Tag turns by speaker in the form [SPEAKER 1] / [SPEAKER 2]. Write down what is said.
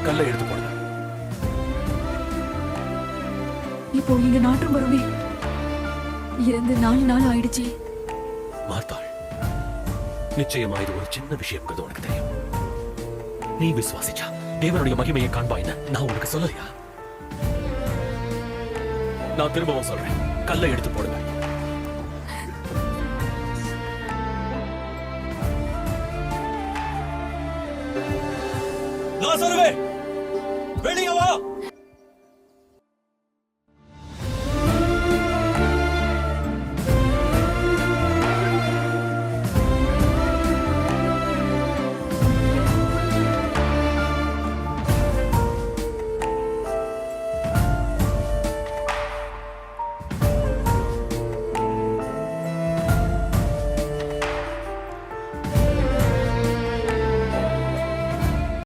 [SPEAKER 1] கல்லை எடுத்து போடுங்க.
[SPEAKER 2] இப்போ இங்க நாட்டம் வருமே, இறந்து 4 நாள் ஆயிடுச்சு.
[SPEAKER 1] மார்த்தாள், நிச்சயமா இது ஒரு சின்ன விஷயம்ங்கிறது உனக்கு தெரியும். நீ விசுவாசிச்சா தேவனுடைய மகிமையை காண்பாயின்னு நான் உனக்கு சொல்லலையா? நான் திரும்பவும் சொல்றேன், கல்லை எடுத்து போடுங்க. லாசருவே, வெளியே வா.